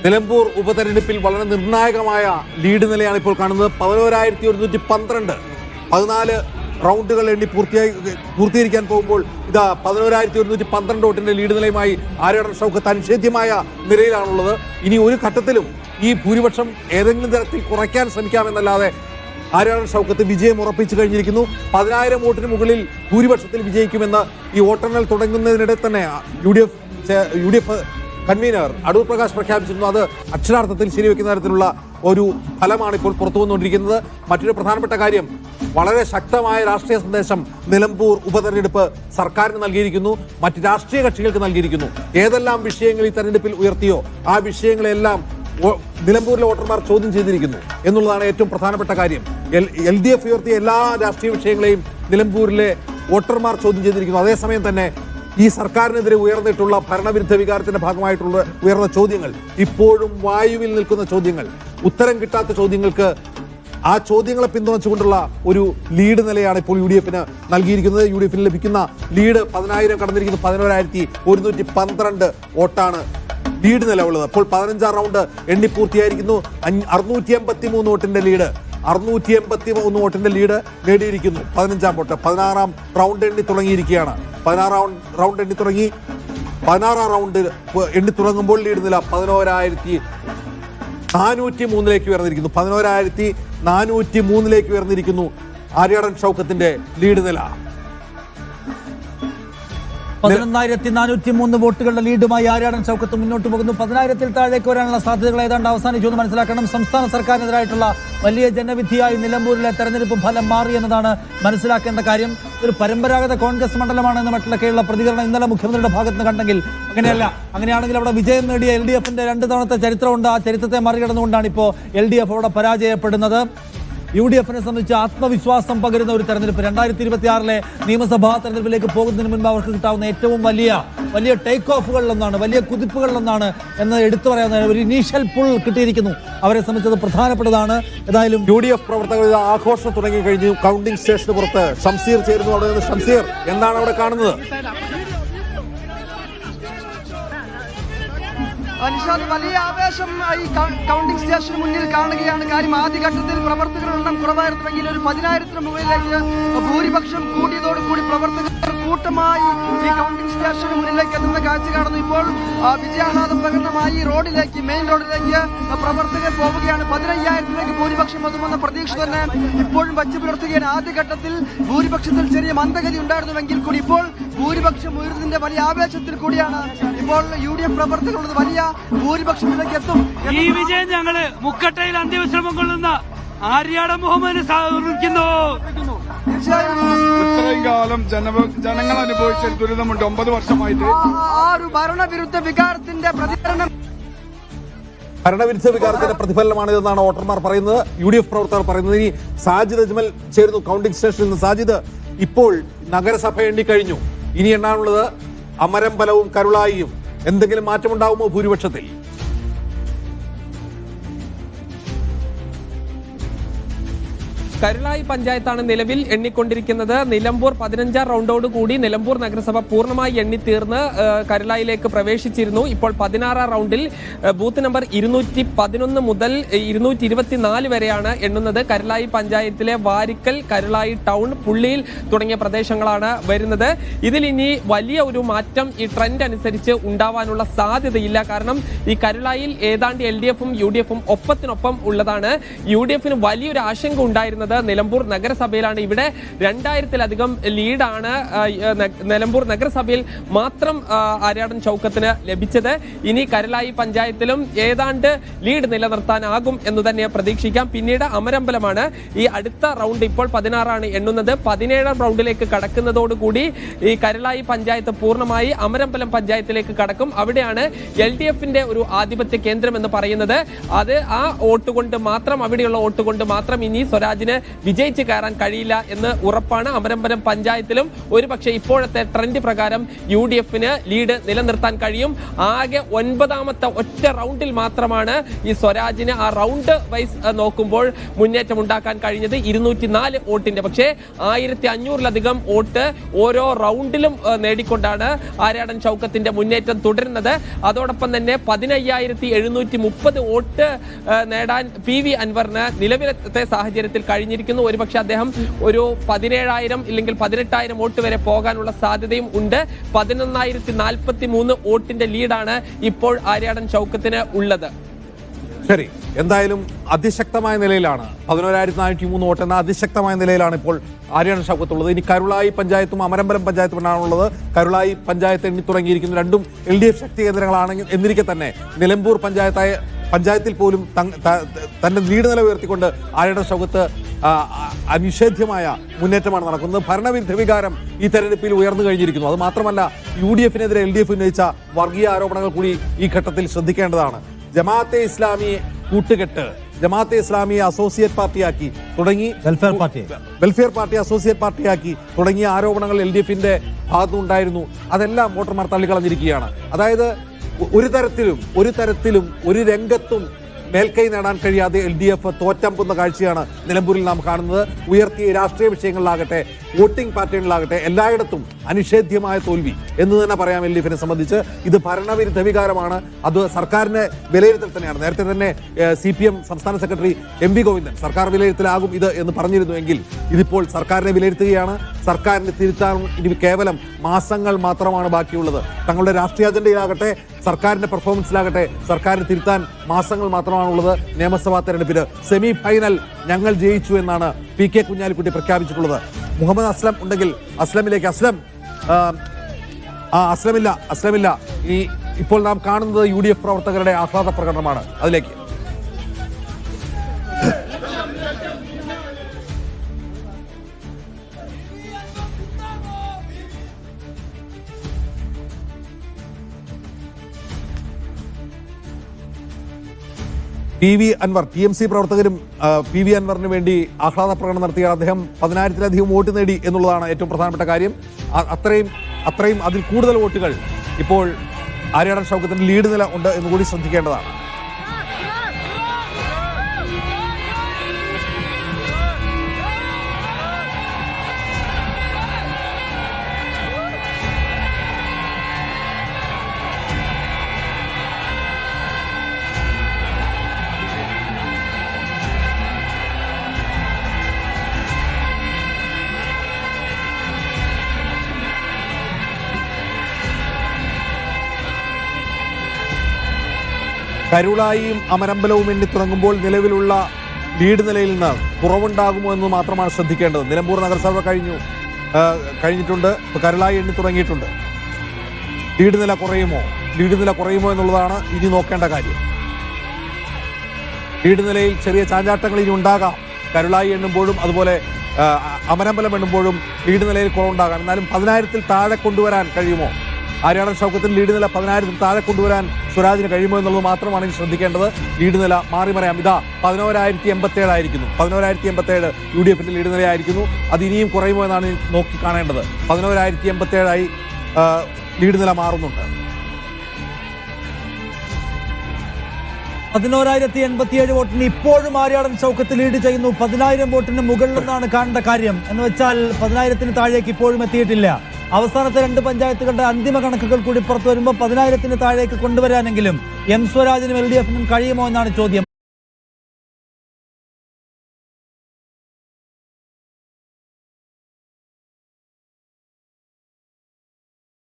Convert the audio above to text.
നിലമ്പൂർ ഉപതെരഞ്ഞെടുപ്പിൽ വളരെ നിർണായകമായ ലീഡ് നിലയാണ് ഇപ്പോൾ കാണുന്നത്. 11,112 14 റൗണ്ടുകൾ എണ്ണി പൂർത്തീകരിക്കാൻ പോകുമ്പോൾ ഇതാ 11,112 വോട്ടിന്റെ ലീഡ് നിലയുമായി ആര്യാടൻ ഷൗക്കത്ത് അനിഷേധ്യമായ നിലയിലാണുള്ളത്. ഇനി ഒരു ഘട്ടത്തിലും ഈ ഭൂരിപക്ഷം ഏതെങ്കിലും തരത്തിൽ കുറയ്ക്കാൻ ശ്രമിക്കാമെന്നല്ലാതെ ആര്യാടൻ ഷൗക്കത്ത് വിജയം ഉറപ്പിച്ചു കഴിഞ്ഞിരിക്കുന്നു. 10,000 വോട്ടിന് മുകളിൽ ഭൂരിപക്ഷത്തിൽ വിജയിക്കുമെന്ന് ഈ വോട്ടെണ്ണൽ തുടങ്ങുന്നതിനിടെ തന്നെ U D F convener Adoor Prakash പ്രഖ്യാപിച്ചിരുന്നു. അത് അക്ഷരാർത്ഥത്തിൽ ശരിവെക്കുന്ന തരത്തിലുള്ള ഒരു ഫലമാണ് ഇപ്പോൾ പുറത്തു വന്നുകൊണ്ടിരിക്കുന്നത്. മറ്റൊരു പ്രധാനപ്പെട്ട കാര്യം, വളരെ ശക്തമായ രാഷ്ട്രീയ സന്ദേശം നിലമ്പൂർ ഉപതെരഞ്ഞെടുപ്പ് സർക്കാരിന് നൽകിയിരിക്കുന്നു, മറ്റ് രാഷ്ട്രീയ കക്ഷികൾക്ക് നൽകിയിരിക്കുന്നു. ഏതെല്ലാം വിഷയങ്ങൾ ഈ തെരഞ്ഞെടുപ്പിൽ ഉയർത്തിയോ ആ വിഷയങ്ങളെല്ലാം നിലമ്പൂരിലെ വോട്ടർമാർ ചോദ്യം ചെയ്തിരിക്കുന്നു എന്നുള്ളതാണ് ഏറ്റവും പ്രധാനപ്പെട്ട കാര്യം. LDF ഉയർത്തിയ എല്ലാ രാഷ്ട്രീയ വിഷയങ്ങളെയും നിലമ്പൂരിലെ വോട്ടർമാർ ചോദ്യം ചെയ്തിരിക്കുന്നു. അതേസമയം തന്നെ ഈ സർക്കാരിനെതിരെ ഉയർന്നിട്ടുള്ള ഭരണവിരുദ്ധ വികാരത്തിന്റെ ഭാഗമായിട്ടുള്ള ഉയർന്ന ചോദ്യങ്ങൾ, ഇപ്പോഴും വായുവിൽ നിൽക്കുന്ന ചോദ്യങ്ങൾ, ഉത്തരം കിട്ടാത്ത ചോദ്യങ്ങൾക്ക് ആ ചോദ്യങ്ങളെ പിന്തുണച്ചുകൊണ്ടുള്ള ഒരു ലീഡ് നിലയാണ് ഇപ്പോൾ UDF നൽകിയിരിക്കുന്നത്. UDF ലഭിക്കുന്ന ലീഡ് 10,000 കടന്നിരിക്കുന്നു. 11,112 വോട്ടാണ് ലീഡ് നില ഉള്ളത്. അപ്പോൾ 15 റൗണ്ട് എണ്ണി പൂർത്തിയായിരിക്കുന്നു. 683 വോട്ടിന്റെ ലീഡ് 683 വോട്ടിന്റെ ലീഡ് നേടിയിരിക്കുന്നു. 15-ാം വോട്ട് 16-ാം റൗണ്ട് എണ്ണി തുടങ്ങിയിരിക്കുകയാണ്. 16-ാം റൗണ്ട് എണ്ണി തുടങ്ങി. 16-ാം റൗണ്ട് എണ്ണി തുടങ്ങുമ്പോൾ ലീഡ് നില 11,403 ഉയർന്നിരിക്കുന്നു. 11,403 ഉയർന്നിരിക്കുന്നു ആര്യാടൻ ഷൗക്കത്തിന്റെ ലീഡ് നില. 11,403 വോട്ടുകളുടെ ലീഡുമായി ആര്യാടൻ ഷൗക്കത്ത് മുന്നോട്ട് പോകുന്നു. 10,000-ൽ താഴേക്ക് വരാനുള്ള സാധ്യതകൾ ഏതാണ്ട് അവസാനിച്ചു എന്ന് മനസ്സിലാക്കണം. സംസ്ഥാന സർക്കാരിനെതിരായിട്ടുള്ള വലിയ ജനവിധിയായി നിലമ്പൂരിലെ തെരഞ്ഞെടുപ്പ് ഫലം മാറി എന്നതാണ് മനസ്സിലാക്കേണ്ട കാര്യം. ഒരു പരമ്പരാഗത കോൺഗ്രസ് മണ്ഡലമാണെന്ന് മറ്റുള്ളൊക്കെയുള്ള പ്രതികരണം ഇന്നലെ മുഖ്യമന്ത്രിയുടെ ഭാഗത്ത് നിന്ന് കണ്ടെങ്കിൽ അങ്ങനെയല്ല. അങ്ങനെയാണെങ്കിൽ അവിടെ വിജയം നേടിയ LDF-ന്റെ 2 തവണത്തെ ചരിത്രമുണ്ട്. ആ ചരിത്രത്തെ മറികടന്നുകൊണ്ടാണ് ഇപ്പോൾ LDF അവിടെ പരാജയപ്പെടുന്നത്. UDF-നെ സംബന്ധിച്ച് ആത്മവിശ്വാസം പകരുന്ന ഒരു തെരഞ്ഞെടുപ്പ്. 2026-ലെ നിയമസഭാ തെരഞ്ഞെടുപ്പിലേക്ക് പോകുന്നതിന് മുൻപ് അവർക്ക് കിട്ടാവുന്ന ഏറ്റവും വലിയ ടേക്ക് ഓഫുകളിലൊന്നാണ്, വലിയ കുതിപ്പുകളിലൊന്നാണ് എന്ന് എടുത്തു പറയാവുന്ന ഒരു ഇനീഷ്യൽ പുൾ കിട്ടിയിരിക്കുന്നു. അവരെ സംബന്ധിച്ചത് പ്രധാനപ്പെട്ടതാണ്. ഏതായാലും UDF പ്രവർത്തകർ ആഘോഷം തുടങ്ങി കഴിഞ്ഞു. കൗണ്ടിംഗ് സ്റ്റേഷന് പുറത്ത് ഷംസീർ ചേരുന്നു. അവിടെ നിന്ന് ഷംസീർ, എന്താണ് അവിടെ കാണുന്നത്? നിഷാദ്, വലിയ ആവേശം ഈ കൗണ്ടിംഗ് സ്റ്റേഷന് മുന്നിൽ കാണുകയാണ്. കാര്യം ആദ്യഘട്ടത്തിൽ പ്രവർത്തകരുടെ എണ്ണം കുറവായിരുന്നുവെങ്കിൽ ഒരു 10,000-ന് മുകളിലേക്ക് ഭൂരിപക്ഷം കൂടിയതോടുകൂടി പ്രവർത്തകർ കൂട്ടമായി ഈ കൗണ്ടിംഗ് സ്റ്റേഷന് മുന്നിലേക്ക് എത്തുന്ന കാഴ്ച കാണുന്നു. ഇപ്പോൾ വിജയാഹ്ലാദം പ്രകടനമായി റോഡിലേക്ക്, മെയിൻ റോഡിലേക്ക് പ്രവർത്തകർ പോവുകയാണ്. 15,000-ലേക്ക് ഭൂരിപക്ഷം എത്തുമെന്ന പ്രതീക്ഷ തന്നെ ഇപ്പോഴും വച്ചു പുലർത്തുകയാണ്. ആദ്യഘട്ടത്തിൽ ഭൂരിപക്ഷത്തിൽ ചെറിയ മന്ദഗതി ഉണ്ടായിരുന്നുവെങ്കിൽ കൂടി ഇപ്പോൾ ഭൂരിപക്ഷം ഉയർന്നതിന്റെ വലിയ ആവേശത്തിൽ കൂടിയാണ് ഇപ്പോൾ UDF പ്രവർത്തകരുള്ളത്. വലിയ ഭൂരിപക്ഷത്തിലേക്ക് എത്തും. ഈ വിജയം ഞങ്ങള് മുക്കട്ടയിൽ അന്ത്യവിശ്രമം കൊള്ളുന്ന ആര്യാടൻ മുഹമ്മദിനെ സമർപ്പിക്കുന്നു. ഇത്രയും കാലം ജനങ്ങൾ അനുഭവിച്ച ദുരിതമുണ്ട്. 9 വർഷമായിട്ട് ആ ഒരു ഭരണവിരുദ്ധ വികാരത്തിന്റെ പ്രതിഫലനം, ഭരണവിരുദ്ധ വികാരത്തിന്റെ പ്രതിഫലനമാണിതെന്നാണ് വോട്ടർമാർ പറയുന്നത്, UDF പ്രവർത്തകർ പറയുന്നത്. ഇനി സാജിദ് അജ്മൽ ചേരുന്നു കൗണ്ടിംഗ് സ്റ്റേഷനിൽ നിന്ന്. സാജിദ്, ഇപ്പോൾ നഗരസഭ എണ്ണിക്കഴിഞ്ഞു. ഇനി എണ്ണാനുള്ളത് അമരമ്പലവും കരുളായിയും. എന്തെങ്കിലും മാറ്റമുണ്ടാകുമോ ഭൂരിപക്ഷത്തിൽ? കരുളായി പഞ്ചായത്താണ് നിലവിൽ എണ്ണിക്കൊണ്ടിരിക്കുന്നത്. നിലമ്പൂർ 15-ാം റൗണ്ടോട് കൂടി നിലമ്പൂർ നഗരസഭ പൂർണ്ണമായി എണ്ണിത്തീർന്ന് കരുളായിലേക്ക് പ്രവേശിച്ചിരുന്നു. ഇപ്പോൾ 16-ാം റൗണ്ടിൽ ബൂത്ത് നമ്പർ 211 മുതൽ 224 വരെയാണ് എണ്ണുന്നത്. കരുളായി പഞ്ചായത്തിലെ വാരിക്കൽ, കരുളായി ടൗൺ, പുള്ളിയിൽ തുടങ്ങിയ പ്രദേശങ്ങളാണ് വരുന്നത്. ഇതിൽ ഇനി വലിയ ഒരു മാറ്റം ഈ ട്രെൻഡ് അനുസരിച്ച് ഉണ്ടാവാനുള്ള സാധ്യതയില്ല. കാരണം ഈ കരുളായിൽ ഏതാണ്ട് LDF-ഉം UDF-ഉം ഒപ്പത്തിനൊപ്പം ഉള്ളതാണ്. UDF-ന് വലിയൊരു ആശങ്ക ഉണ്ടായിരുന്നത് നിലമ്പൂർ നഗരസഭയിലാണ്. ഇവിടെ 2,000-ലധികം ലീഡാണ് നിലമ്പൂർ നഗരസഭയിൽ മാത്രം ആര്യാടൻ ഷൗക്കത്തിന് ലഭിച്ചത്. ഇനി കരുളായി പഞ്ചായത്തിലും ഏതാണ്ട് ലീഡ് നിലനിർത്താനാകും എന്ന് തന്നെ പ്രതീക്ഷിക്കാം. പിന്നീട് അമരമ്പലമാണ് ഈ അടുത്ത റൗണ്ട്. ഇപ്പോൾ 16-ആണ് എണ്ണുന്നത്. 17-ാം റൗണ്ടിലേക്ക് കടക്കുന്നതോടുകൂടി ഈ കരുളായി പഞ്ചായത്ത് പൂർണ്ണമായി അമരമ്പലം പഞ്ചായത്തിലേക്ക് കടക്കും. അവിടെയാണ് LDF-ന്റെ ഒരു ആധിപത്യ കേന്ദ്രം എന്ന് പറയുന്നത്. അത് ആ വോട്ട് കൊണ്ട് മാത്രം, അവിടെയുള്ള വോട്ട് കൊണ്ട് മാത്രം ഇനി സ്വരാജിന് വിജയിച്ച് കയറാൻ കഴിയില്ല എന്ന് ഉറപ്പാണ്. അമരമ്പലം പഞ്ചായത്തിലും ഒരുപക്ഷെ ഇപ്പോഴത്തെ ട്രെൻഡ് പ്രകാരം UDF-ന് ലീഡ് നിലനിർത്താൻ കഴിയും. ആകെ 9ാമത്തെ ഒറ്റ റൗണ്ടിൽ മാത്രമാണ് ഈ സ്വരാജിന് ആ റൗണ്ട് വൈസ് നോക്കുമ്പോൾ മുന്നേറ്റം ഉണ്ടാക്കാൻ കഴിഞ്ഞത് 204 വോട്ടിന്റെ. പക്ഷേ 1500-ലധികം വോട്ട് ഓരോ റൗണ്ടിലും നേടിക്കൊണ്ടാണ് ആര്യാടൻ ഷൗക്കത്തിന്റെ മുന്നേറ്റം തുടരുന്നത്. അതോടൊപ്പം തന്നെ 15,730 വോട്ട് നേടാൻ PV അൻവറിന് നിലവിലത്തെ സാഹചര്യത്തിൽ കഴിഞ്ഞിരിക്കുന്നു. ഒരുപക്ഷെ അദ്ദേഹം ഒരു 17,000 ഇല്ലെങ്കിൽ 18,000 വോട്ട് വരെ പോകാനുള്ള സാധ്യതയും ഉണ്ട്. 11,043 വോട്ടിന്റെ ലീഡാണ് ഇപ്പോൾ ആര്യാടൻ ഷൗക്കത്തിന് ഉള്ളത്. ശരി, എന്തായാലും അതിശക്തമായ നിലയിലാണ് 11,403 വോട്ട് എന്ന അതിശക്തമായ നിലയിലാണ് ഇപ്പോൾ ആര്യാടൻ ഷൗക്കത്തുള്ളത്. ഇനി കരുളായി പഞ്ചായത്തും അമരമ്പലം പഞ്ചായത്തുമാണുള്ളത്. കരുളായി പഞ്ചായത്ത് എണ്ണി തുടങ്ങിയിരിക്കുന്നു. രണ്ടും LDF ശക്തി കേന്ദ്രങ്ങളാണെങ്കിൽ എന്നിരിക്കെ തന്നെ നിലമ്പൂർ പഞ്ചായത്തിൽ പോലും തന്റെ ലീഡ് നില ഉയർത്തിക്കൊണ്ട് ആര്യാടൻ ഷൗക്കത്ത് അനിഷേധ്യമായ മുന്നേറ്റമാണ് നടക്കുന്നത്. ഭരണവിരുദ്ധ വികാരം ഈ തെരഞ്ഞെടുപ്പിൽ ഉയർന്നു കഴിഞ്ഞിരിക്കുന്നു. അത് മാത്രമല്ല UDF-നെതിരെ LDF ഉന്നയിച്ച വർഗീയ ആരോപണങ്ങൾ കൂടി ഈ ഘട്ടത്തിൽ ശ്രദ്ധിക്കേണ്ടതാണ്. ജമാഅത്തെ ഇസ്ലാമിയെ കൂട്ടുകെട്ട്, ജമാഅത്തെ ഇസ്ലാമിയെ അസോസിയേറ്റ് പാർട്ടിയാക്കി തുടങ്ങി വെൽഫെയർ പാർട്ടി അസോസിയേറ്റ് പാർട്ടിയാക്കി തുടങ്ങിയ ആരോപണങ്ങൾ LDF-ന്റെ ഭാഗത്തുനിന്നുണ്ടായിരുന്നു. അതെല്ലാം വോട്ടർമാർ തള്ളിക്കളഞ്ഞിരിക്കുകയാണ്. അതായത് ഒരു തരത്തിലും ഒരു രംഗത്തും മേൽക്കൈ നേടാൻ കഴിയാതെ LDF തോറ്റമ്പുന്ന കാഴ്ചയാണ് നിലമ്പൂരിൽ നാം കാണുന്നത്. ഉയർത്തിയ രാഷ്ട്രീയ വിഷയങ്ങളിലാകട്ടെ, വോട്ടിംഗ് പാറ്റേണിലാകട്ടെ, എല്ലായിടത്തും അനിഷേധ്യമായ തോൽവി എന്ന് തന്നെ പറയാം. LDF-നെ സംബന്ധിച്ച് ഇത് ഭരണവിരുദ്ധ വികാരമാണ്. അത് സർക്കാരിന്റെ വിലയിരുത്തൽ തന്നെയാണ്. നേരത്തെ തന്നെ CPM സംസ്ഥാന സെക്രട്ടറി MV ഗോവിന്ദൻ സർക്കാർ വിലയിരുത്തലാകും ഇത് എന്ന് പറഞ്ഞിരുന്നുവെങ്കിൽ ഇതിപ്പോൾ സർക്കാരിനെ വിലയിരുത്തുകയാണ്. സർക്കാരിനെ തിരുത്താൻ ഇനി കേവലം മാസങ്ങൾ മാത്രമാണ് ബാക്കിയുള്ളത്. തങ്ങളുടെ രാഷ്ട്രീയ അജണ്ടയിലാകട്ടെ, സർക്കാരിന്റെ പെർഫോമൻസിലാകട്ടെ, സർക്കാരിനെ തിരുത്താൻ മാസങ്ങൾ മാത്രമാണുള്ളത്. നിയമസഭാ തെരഞ്ഞെടുപ്പിന് സെമി ഫൈനൽ ഞങ്ങൾ ജയിച്ചു എന്നാണ് PK കുഞ്ഞാലിക്കുട്ടി പ്രഖ്യാപിച്ചിട്ടുള്ളത്. മുഹമ്മദ് അസ്ലം ഉണ്ടെങ്കിൽ അസ്ലമിലേക്ക്. അസ്ലമില്ല. ഈ ഇപ്പോൾ നാം കാണുന്നത് UDF പ്രവർത്തകരുടെ ആഹ്ലാദ പ്രകടനമാണ്. അതിലേക്ക് PV അൻവർ, TMC പ്രവർത്തകരും PV അൻവറിന് വേണ്ടി ആഹ്ലാദ പ്രകടനം നടത്തിയ അദ്ദേഹം 10,000-ലധികം വോട്ട് നേടി എന്നുള്ളതാണ് ഏറ്റവും പ്രധാനപ്പെട്ട കാര്യം. അത്രയും അതിൽ കൂടുതൽ വോട്ടുകൾ ഇപ്പോൾ ആര്യാടൻ ഷൗക്കത്തിന്റെ ലീഡ് നില ഉണ്ട് എന്നുകൂടി ശ്രദ്ധിക്കേണ്ടതാണ്. കരുളായിയും അമരമ്പലവും എണ്ണി തുടങ്ങുമ്പോൾ നിലവിലുള്ള ലീഡ് നിലയിൽ നിന്ന് കുറവുണ്ടാകുമോ എന്ന് മാത്രമാണ് ശ്രദ്ധിക്കേണ്ടത്. നിലമ്പൂർ നഗരസഭ കഴിഞ്ഞിട്ടുണ്ട്. ഇപ്പോൾ കരുളായി എണ്ണി തുടങ്ങിയിട്ടുണ്ട്. ലീഡ് നില കുറയുമോ എന്നുള്ളതാണ് ഇനി നോക്കേണ്ട കാര്യം. ലീഡ് നിലയിൽ ചെറിയ ചാഞ്ചാട്ടങ്ങൾ ഇനി ഉണ്ടാകാം. കരുളായി എണ്ണുമ്പോഴും അതുപോലെ അമരമ്പലം എണ്ണുമ്പോഴും ലീഡ് നിലയിൽ കുറവുണ്ടാകാം. എന്നാലും 10,000-ൽ താഴെ കൊണ്ടുവരാൻ കഴിയുമോ? ആര്യാടൻ ഷൗക്കത്തിന് ലീഡ് നില 10,000-ൽ താഴെ കൊണ്ടുവരാൻ സ്വരാജിന് കഴിയുമോ എന്നുള്ളത് മാത്രമാണ് ഇനി ശ്രദ്ധിക്കേണ്ടത്. ലീഡ് നില മാറി മറിയാം. ഇതാ 11,087 ആയിരിക്കുന്നു. 11,087 UDF-ന്റെ ലീഡ് നിലയായിരിക്കുന്നു. അത് ഇനിയും കുറയുമോ എന്നാണ് നോക്കി കാണേണ്ടത്. 11,087 ലീഡ് നില മാറുന്നുണ്ട്. 11,087 വോട്ടിന് ഇപ്പോഴും ആര്യാടൻ ഷൗക്കത്ത് ലീഡ് ചെയ്യുന്നു. 10,000 വോട്ടിന് മുകളിലെന്നാണ് കാണേണ്ട കാര്യം. എന്ന് വെച്ചാൽ 10,000-ന് താഴേക്ക് ഇപ്പോഴും എത്തിയിട്ടില്ല. അവസാനത്തെ 2 പഞ്ചായത്തുകളുടെ അന്തിമ കണക്കുകൾ കൂടി പുറത്തു വരുമ്പോൾ 10,000-ന് താഴേക്ക് കൊണ്ടുവരാനെങ്കിലും M സ്വരാജിനും LDF-നും കഴിയുമോ എന്നാണ് ചോദ്യം.